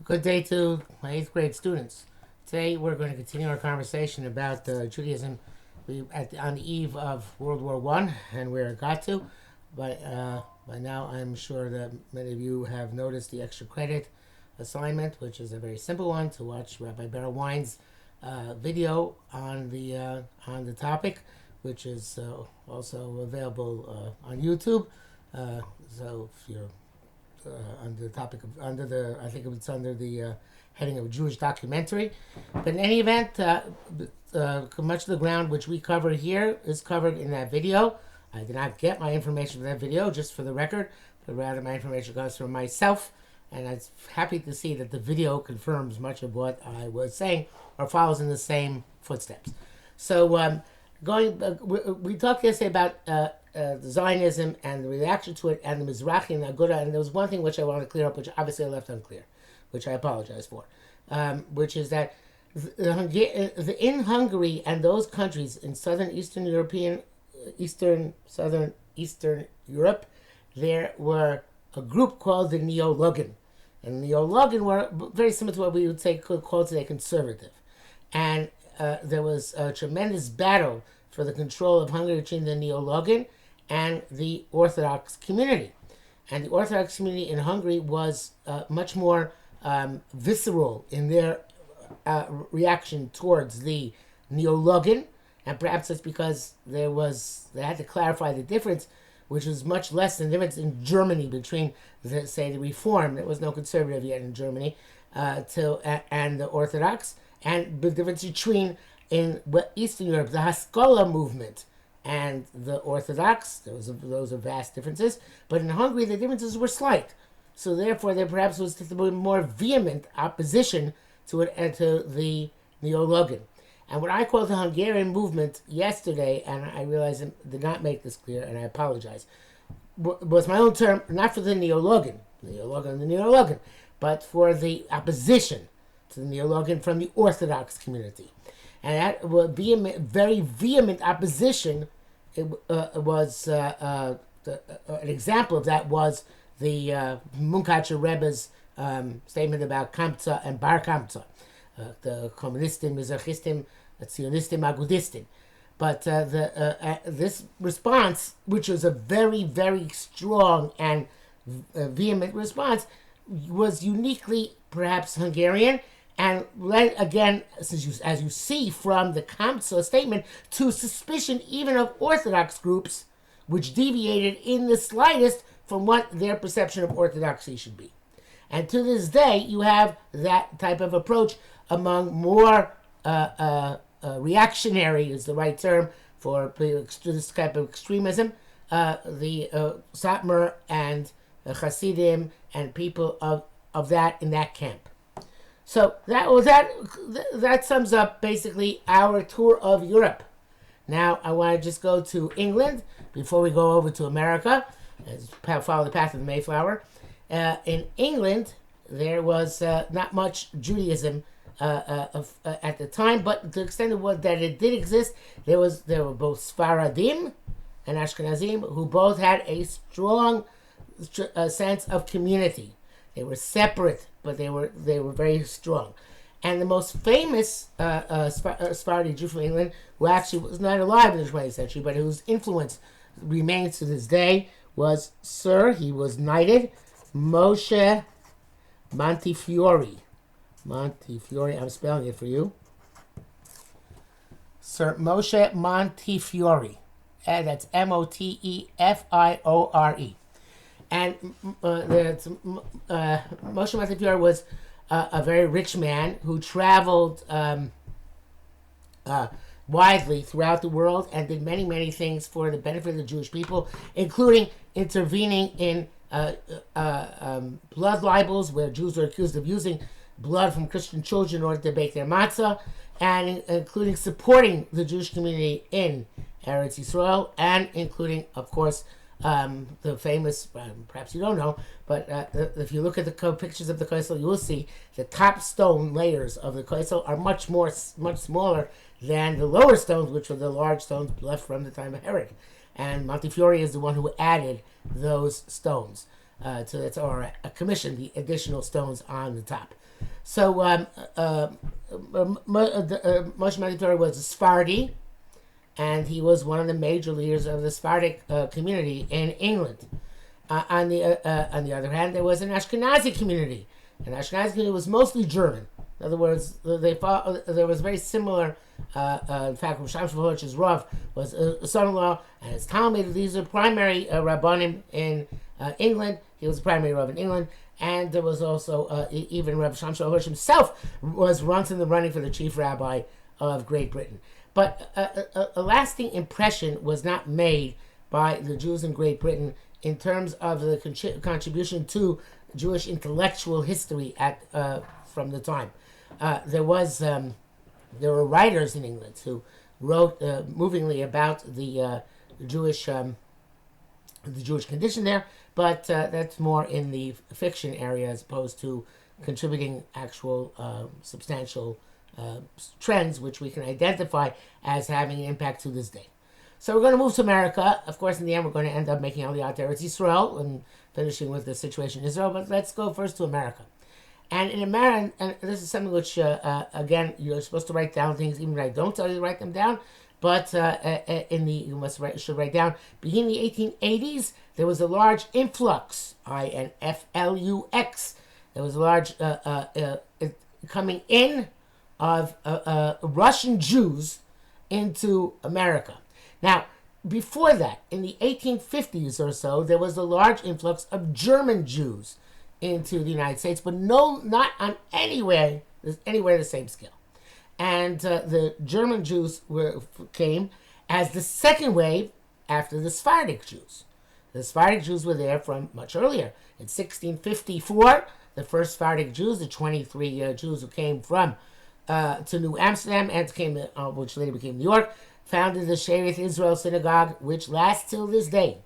Good day to my 8th grade students. Today we're going to continue our conversation about Judaism on the eve of World War I and where it got to. But by now I'm sure that many of you have noticed the extra credit assignment, which is a very simple one, to watch Rabbi Beryl Wine's video on the topic, which is also available on YouTube. So if you're under the topic of I think it's under the heading of a Jewish documentary. But in any event, much of the ground which we cover here is covered in that video. I did not get my information from that video, just for the record, but rather my information comes from myself, and I'm happy to see that the video confirms much of what I was saying or follows in the same footsteps. So we talked yesterday about Zionism and the reaction to it, and the Mizrahi and the Aguda, and there was one thing which I wanted to clear up, which obviously I left unclear, which I apologize for, which is that in Hungary and those countries in southern Eastern Europe, there were a group called the Neo-Logan. And the Neo-Logan were very similar to what we would say call today conservative. And there was a tremendous battle for the control of Hungary between the Neo-Logan and the Orthodox community. And the Orthodox community in Hungary was much more visceral in their reaction towards the Neo-Logan, and perhaps that's because they had to clarify the difference, which was much less than the difference in Germany between, the Reform, there was no conservative yet in Germany, and the Orthodox, and the difference between in Eastern Europe, the Haskalah movement and the Orthodox. Those are vast differences. But in Hungary, the differences were slight. So therefore, there perhaps was a more vehement opposition to it and to the Neo-Logan. And what I called the Hungarian movement yesterday, and I realize I did not make this clear, and I apologize, was my own term, not for the Neo-Logan, but for the opposition to the Neo-Logan from the Orthodox community. And that was very vehement opposition. Was an example of that was the Munkacher Rebbe's statement about Kamtza and Bar Kamtza, the Kommunistin, Mizrachistim, Zionistim, Agudistim. But this response, which was a very, very strong and vehement response, was uniquely perhaps Hungarian, and led again, as you see from the Kamtza statement, to suspicion even of Orthodox groups, which deviated in the slightest from what their perception of Orthodoxy should be. And to this day, you have that type of approach among more reactionary, is the right term for this type of extremism, the Satmar and Hasidim and people of that in that camp. So that sums up basically our tour of Europe. Now I want to just go to England before we go over to America, follow the path of the Mayflower. In England, there was not much Judaism at the time, but to the extent of that it did exist, there were both Sfaradim and Ashkenazim who both had a strong sense of community. They were separate, but they were very strong. And the most famous Sephardi Jew from England, who actually was not alive in the 20th century, but whose influence remains to this day, was he was knighted, Moshe Montefiore. Montefiore, I'm spelling it for you. Sir Moshe Montefiore. And that's Motefiore. And Moshe Montefiore was a very rich man who traveled widely throughout the world and did many, many things for the benefit of the Jewish people, including intervening in blood libels, where Jews were accused of using blood from Christian children in order to bake their matzah, and including supporting the Jewish community in Eretz Yisrael, and including, of course, the famous, perhaps you don't know, but if you look at the pictures of the Koisel, you will see the top stone layers of the Koisel are much smaller than the lower stones, which were the large stones left from the time of Herod. And Montefiore is the one who added those stones. Commissioned the additional stones on the top. So Moshe Montefiore was a Sephardi, and he was one of the major leaders of the Sephardic community in England. On the other hand, there was an Ashkenazi community. And Ashkenazi community was mostly German. In other words, there was very similar. In fact, Shlomo Shmulevitch's Rav was a son-in-law, and his Talmud. These are primary rabbanim in England. He was a primary Rav in England, and there was also even Rav Shlomo Shmulevitch himself was once in the running for the chief rabbi of Great Britain. But a lasting impression was not made by the Jews in Great Britain in terms of the contribution to Jewish intellectual history from the time. There were writers in England who wrote movingly about the Jewish condition there, but that's more in the fiction area as opposed to contributing actual substantial trends which we can identify as having an impact to this day. So we're going to move to America. Of course, in the end, we're going to end up making Aliyah to Eretz Yisrael and finishing with the situation in Israel. But let's go first to America. And in America, and this is something which, again, you're supposed to write down things, even if I don't tell you to write them down. But should write down. Beginning the 1880s, there was a large influx, influx. There was a large coming in of Russian Jews into America. Now, before that, in the 1850s or so, there was a large influx of German Jews into the United States, but not on anywhere the same scale. And the German Jews came as the second wave after the Sephardic Jews. The Sephardic Jews were there from much earlier. In 1654, the first Sephardic Jews, the 23 Jews who came from to New Amsterdam and which later became New York, founded the Shearith Israel Synagogue, which lasts till this day.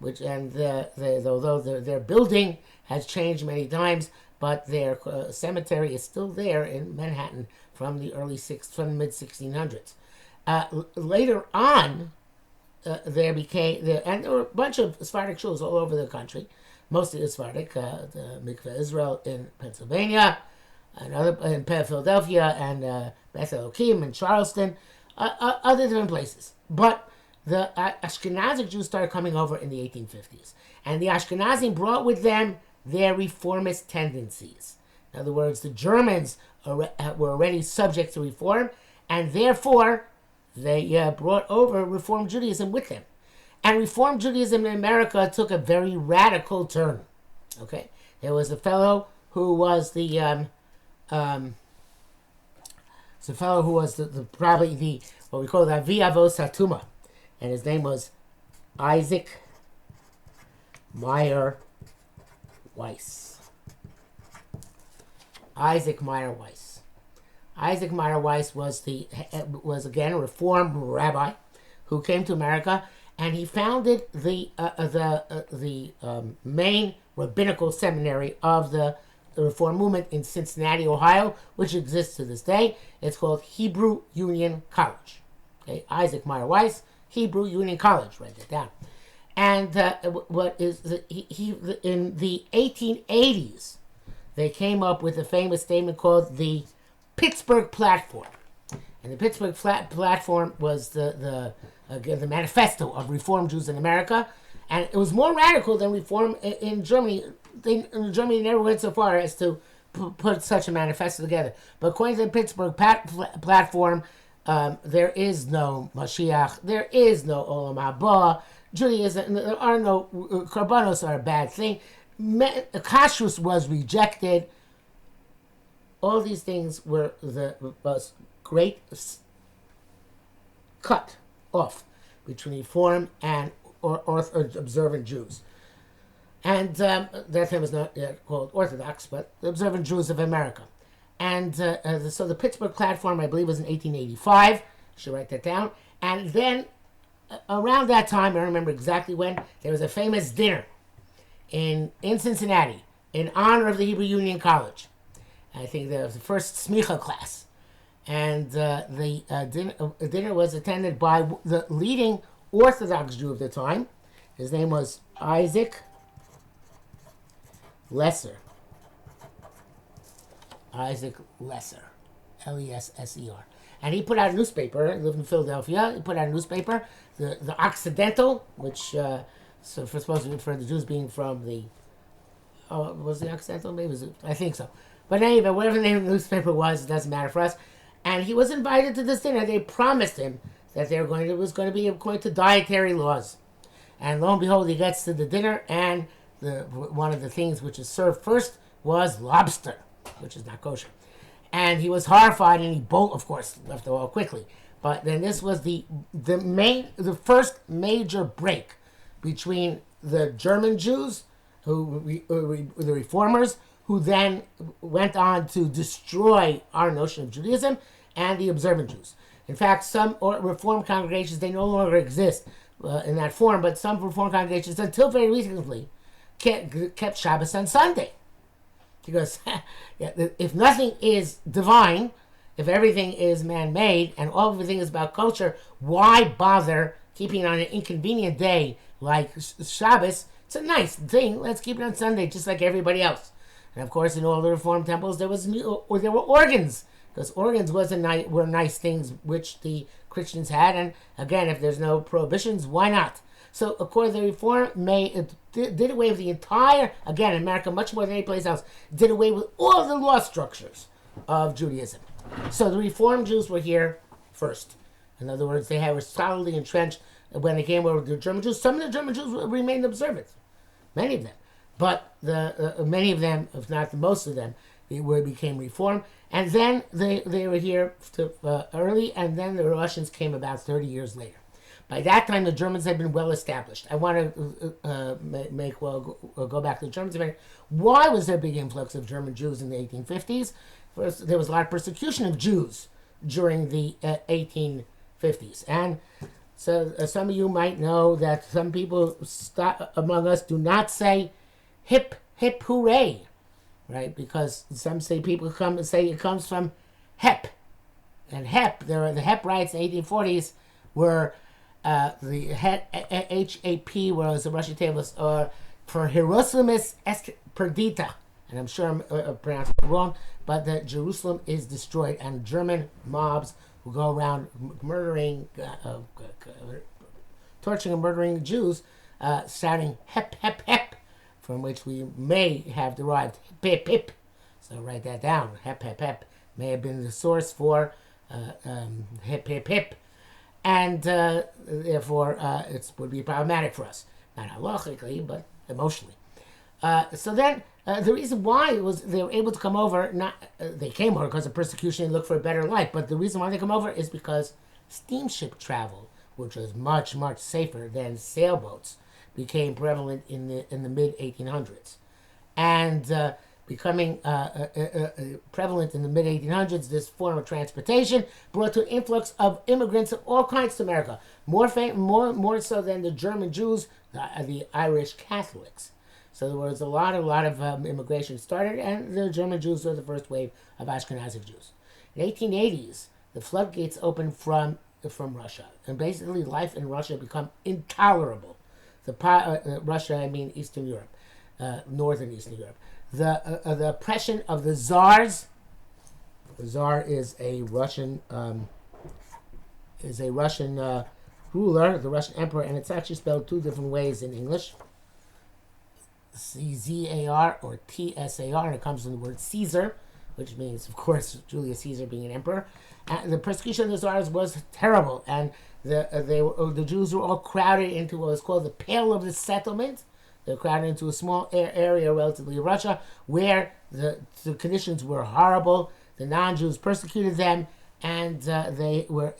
Although their building has changed many times, but their cemetery is still there in Manhattan from the mid 1600s. Later on, there were a bunch of Sephardic schools all over the country, mostly the Sephardic, the Mikveh Israel in Pennsylvania, in Philadelphia, and Beth Elohim in Charleston. Other different places. But the Ashkenazi Jews started coming over in the 1850s. And the Ashkenazim brought with them their reformist tendencies. In other words, the Germans were already subject to reform, and therefore they brought over Reform Judaism with them. And Reform Judaism in America took a very radical turn. Okay? There was a fellow who was probably what we call the Avi Avos HaTumah, and his name was Isaac Meyer Weiss. Isaac Meyer Weiss. Isaac Meyer Weiss was again a Reform rabbi who came to America, and he founded the main rabbinical seminary of the Reform movement in Cincinnati, Ohio, which exists to this day. It's called Hebrew Union College. Okay, Isaac Meyer Weiss, Hebrew Union College. Write that down. And in the 1880s, they came up with a famous statement called the Pittsburgh Platform. And the Pittsburgh Platform was the manifesto of Reform Jews in America, and it was more radical than Reform in Germany. In Germany, never went so far as to put such a manifesto together. But according to the Pittsburgh Platform, there is no Mashiach, there is no Olam Haba, Judaism, there are no Karbanos are a bad thing. Kashrus was rejected. All these things were was great cut off between Reform and or observant Jews. And that time was not called Orthodox, but the observant Jews of America. And so the Pittsburgh Platform, I believe, was in 1885. I should write that down. And then around that time, I don't remember exactly when, there was a famous dinner in Cincinnati in honor of the Hebrew Union College. I think that was the first smicha class. And the dinner was attended by the leading Orthodox Jew of the time. His name was Isaac Lesser. Isaac Lesser, Lesser. And he put out a newspaper. He lived in Philadelphia. He put out a newspaper, the Occidental, which so for supposed to be for the Jews being from the was the Occidental? Maybe was it? I think so. But anyway, whatever the name of the newspaper was, it doesn't matter for us. And he was invited to this dinner. They promised him that it was going to be according to dietary laws. And lo and behold, he gets to the dinner, and one of the things which is served first was lobster, which is not kosher. And he was horrified, and he of course, left it all quickly. But then this was the first major break between the German Jews, the reformers, who then went on to destroy our notion of Judaism, and the observant Jews. In fact, some Reformed congregations, they no longer exist in that form, but some Reformed congregations, until very recently, kept Shabbos on Sunday. Because if nothing is divine, if everything is man-made, and everything is about culture, why bother keeping it on an inconvenient day like Shabbos? It's a nice thing. Let's keep it on Sunday, just like everybody else. And of course, in all the Reformed temples, there were organs, because organs were nice things which the Christians had. And again, if there's no prohibitions, why not? So, according to the Reform, did away with the entire, again, in America, much more than any place else, did away with all the law structures of Judaism. So the Reformed Jews were here first. In other words, they were solidly entrenched when they came over to the German Jews. Some of the German Jews remained observant, many of them. But many of them, if not most of them, became Reformed. And then they were here early, and then the Russians came about 30 years later. By that time, the Germans had been well established. I want to go back to the Germans a minute. Why was there a big influx of German Jews in the 1850s? First, there was a lot of persecution of Jews during the 1850s. And so some of you might know that some people among us do not say hip, hip, hooray, right? Because some people come and say it comes from HEP. And HEP, the HEP riots in the 1840s were the HAP, was the Russian table for Hieronymus est perdita. And I'm sure I'm pronouncing it wrong, but that Jerusalem is destroyed, and German mobs will go around murdering, torturing and murdering Jews, shouting "hep, hep, hep," from which we may have derived "hip, hip." So write that down. "Hep, hep, hep" may have been the source for "hip, hip, hip," and therefore it would be problematic for us, not halachically, but emotionally. So then, the reason why was they were able to come over, they came over because of persecution and looked for a better life, but the reason why they come over is because steamship travel, which was much, much safer than sailboats, became prevalent in the mid-1800s. And becoming prevalent in the mid-1800s, this form of transportation brought to an influx of immigrants of all kinds to America, more so than the German Jews, the Irish Catholics. So there was a lot of immigration started, and the German Jews were the first wave of Ashkenazic Jews. In the 1880s, the floodgates opened from Russia, and basically life in Russia became intolerable. Russia, I mean Eastern Europe, northern Eastern Europe. The oppression of the czars. The czar is a Russian ruler, the Russian emperor, and it's actually spelled two different ways in English. CZAR or TSAR, and it comes from the word Caesar, which means, of course, Julius Caesar being an emperor. And the persecution of the czars was terrible, and the Jews were all crowded into what was called the Pale of the Settlement. They were crowded into a small area relatively of Russia, where the conditions were horrible. The non-Jews persecuted them, and they were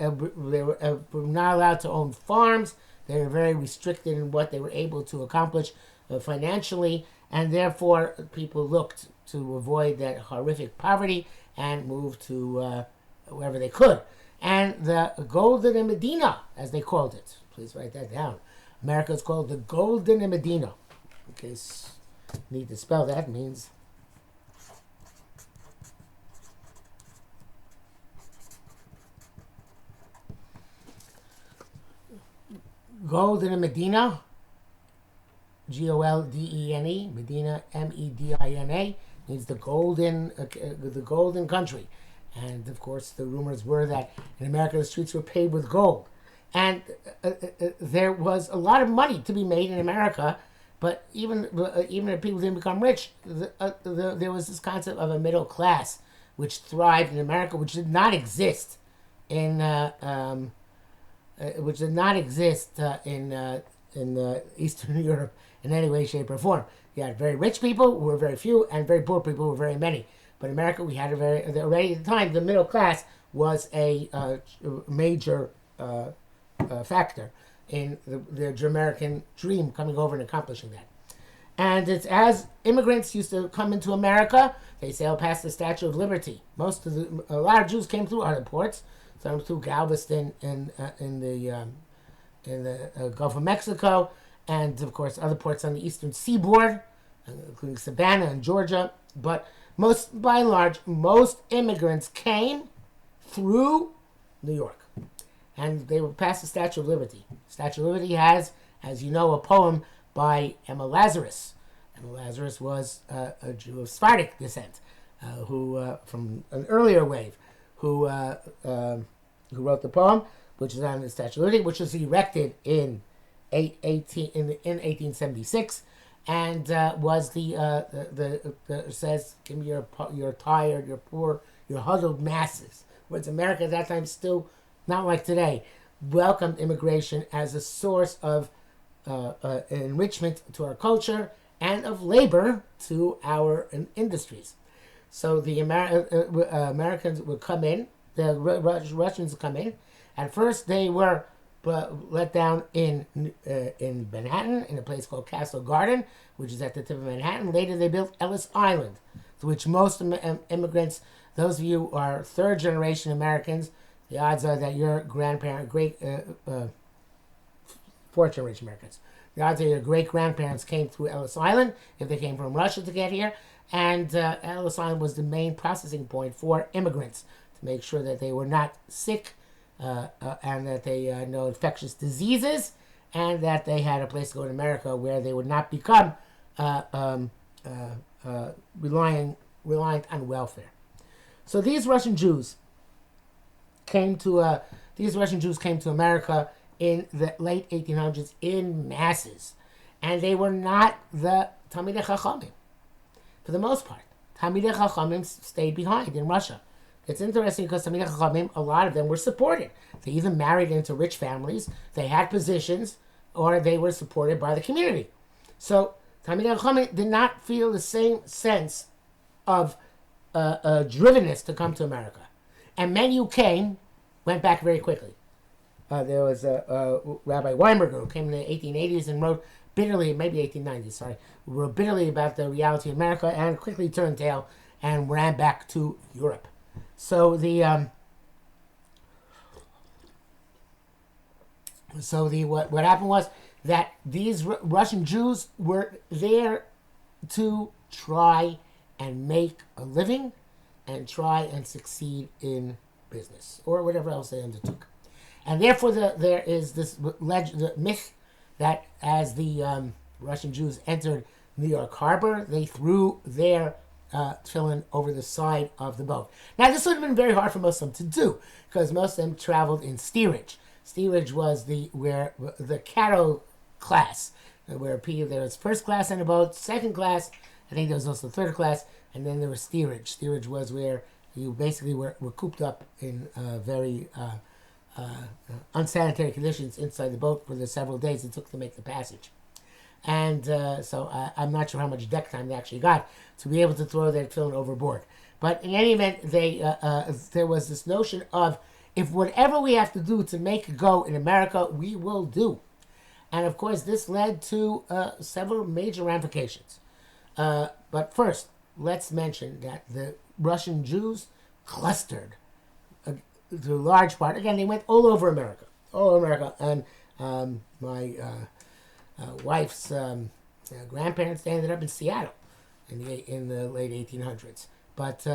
not allowed to own farms. They were very restricted in what they were able to accomplish financially, and therefore people looked to avoid that horrific poverty and moved to wherever they could. And the Golden Medina, as they called it, please write that down. America is called the Golden Medina. In case you need to spell that, means Golden Medina, Goldene, Medina, Medina, means the golden country. And of course, the rumors were that in America the streets were paved with gold, and there was a lot of money to be made in America. But even if people didn't become rich, there was this concept of a middle class which thrived in America, in which did not exist in Eastern Europe in any way, shape, or form. You had very rich people who were very few, and very poor people who were very many. But in America, we had already at the time, the middle class was a major factor in the American dream coming over and accomplishing that. And it's as immigrants used to come into America, they sailed past the Statue of Liberty. A lot of Jews came through other ports, some through Galveston in the Gulf of Mexico, and of course other ports on the eastern seaboard, including Savannah and Georgia. But by and large, most immigrants came through New York, and they were past the Statue of Liberty. Statue of Liberty has, as you know, a poem by Emma Lazarus. Emma Lazarus was a Jew of Sephardic descent, who from an earlier wave, who wrote the poem, which is on the Statue of Liberty, which was erected in 1876, and was the says, "Give me your tired, your poor, your huddled masses." Whereas America at that time, still not like today, welcomed immigration as a source of enrichment to our culture and of labor to our industries. So the Americans would come in, the Russians would come in. At first, they were let down in Manhattan, in a place called Castle Garden, which is at the tip of Manhattan. Later, they built Ellis Island, to which most immigrants, those of you who are third-generation Americans, the odds are that your fourth-generation Americans, the odds are your great-grandparents came through Ellis Island, if they came from Russia to get here. And Ellis Island was the main processing point for immigrants, to make sure that they were not sick, and that they had no infectious diseases, and that they had a place to go in America where they would not become reliant on welfare. So these Russian Jews came to America in the late 1800s in masses, and they were not the Talmidei Chachamim. For the most part, Talmidei Chachamim stayed behind in Russia. It's interesting because Talmidei Chachamim, a lot of them were supported. They either married into rich families, they had positions, or they were supported by the community. So Talmidei Chachamim did not feel the same sense of drivenness to come to America. And many who came went back very quickly. There was Rabbi Weinberger, who came in the 1880s and wrote bitterly, maybe 1890s, wrote bitterly about the reality of America, and quickly turned tail and ran back to Europe. So what happened was that these Russian Jews were there to try and make a living and try and succeed in business or whatever else they undertook. And therefore there is this myth that as the Russian Jews entered New York Harbor, they threw their tefillin over the side of the boat. Now, this would have been very hard for most of them to do, because most of them traveled in steerage. Steerage was where the cattle class, where there was first class on the boat, second class, I think there was also third class, and then there was steerage. Steerage was where you basically were cooped up in very unsanitary conditions inside the boat for the several days it took to make the passage. And so I'm not sure how much deck time they actually got to be able to throw their tefillin overboard. But in any event, there was this notion of, if whatever we have to do to make it go in America, we will do. And of course, this led to several major ramifications. But first, let's mention that the Russian Jews clustered to a large part. Again, they went all over America. And my wife's grandparents, they ended up in Seattle in the late 1800s. But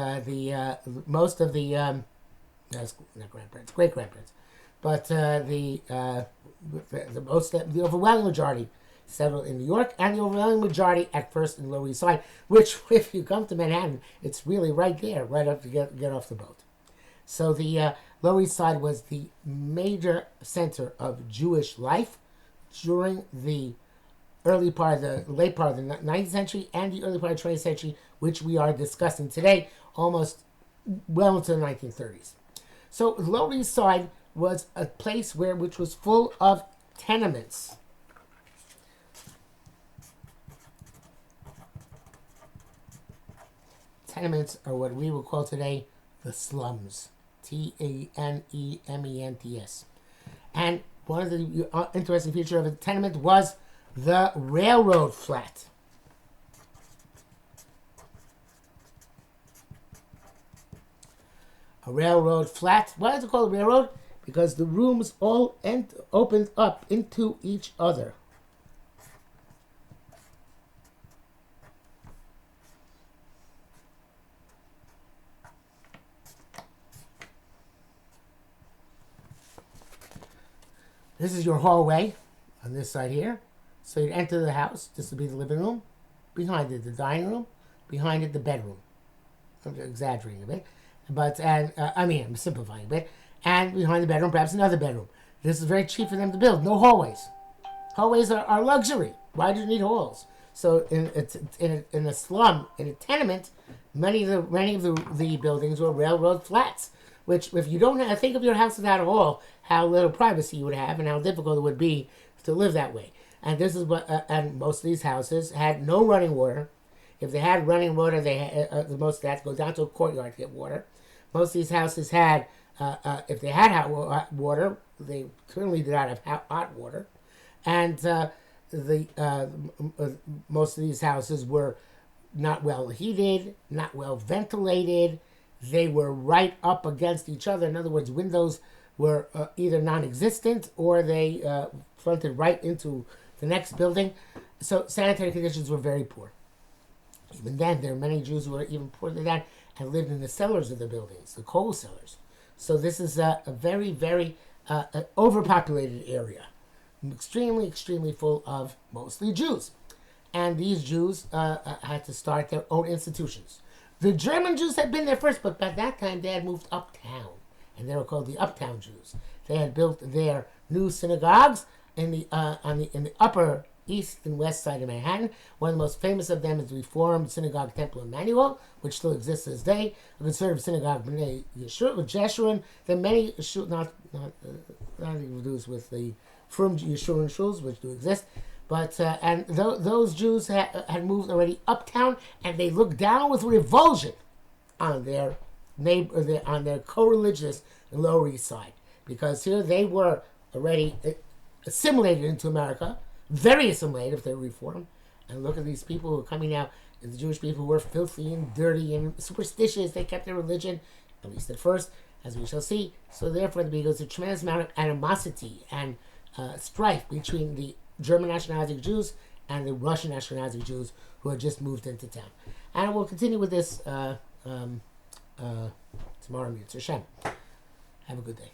most of the not grandparents, great grandparents, but the overwhelming majority settled in New York, and the overwhelming majority at first in the Lower East Side, which, if you come to Manhattan, it's really right there, right up to get off the boat. So the Lower East Side was the major center of Jewish life during the late part of the 19th century and the early part of the 20th century, which we are discussing today, almost well into the 1930s. So the Lower East Side was a place which was full of tenements. Tenements are what we would call today the slums. Tenements. And one of the interesting features of a tenement was the railroad flat. A railroad flat. Why is it called a railroad? Because the rooms all opened up into each other. This is your hallway on this side here. So you'd enter the house. This would be the living room. Behind it, the dining room. Behind it, the bedroom. I'm exaggerating a bit. I'm simplifying a bit. And behind the bedroom, perhaps another bedroom. This is very cheap for them to build. No hallways. Hallways are luxury. Why do you need halls? So in a slum, in a tenement, many of the buildings were railroad flats. Which, if you don't think of your house without a hall, how little privacy you would have, and how difficult it would be to live that way. And this is and most of these houses had no running water. If they had running water, they had, most of that to go down to a courtyard to get water. Most of these houses had, if they had hot water, they certainly did not have hot water, and most of these houses were not well heated, not well ventilated. They were right up against each other. In other words, windows were either non-existent or they fronted right into the next building. So sanitary conditions were very poor. Even then, there are many Jews who were even poorer than that and lived in the cellars of the buildings, the coal cellars. So this is a very, very overpopulated area, extremely, extremely full of mostly Jews. And these Jews had to start their own institutions. The German Jews had been there first, but by that time they had moved uptown, and they were called the Uptown Jews. They had built their new synagogues in the upper east and west side of Manhattan. One of the most famous of them is the Reformed Synagogue Temple Emmanuel, which still exists to this day. A conservative synagogue, B'nai Jeshurun. There are many not even to do with the Frum Yeshurun shuls, which do exist. But those Jews had moved already uptown, and they looked down with revulsion on their co-religious Lower East Side, because here they were already assimilated into America, very assimilated if they were Reformed. And look at these people who are coming out, the Jewish people who were filthy and dirty and superstitious. They kept their religion, at least at first, as we shall see. So therefore, there was a tremendous amount of animosity and strife between the German nationality Jews and the Russian nationality Jews who had just moved into town. And we'll continue with this tomorrow, Mitzvah Hashem. Have a good day.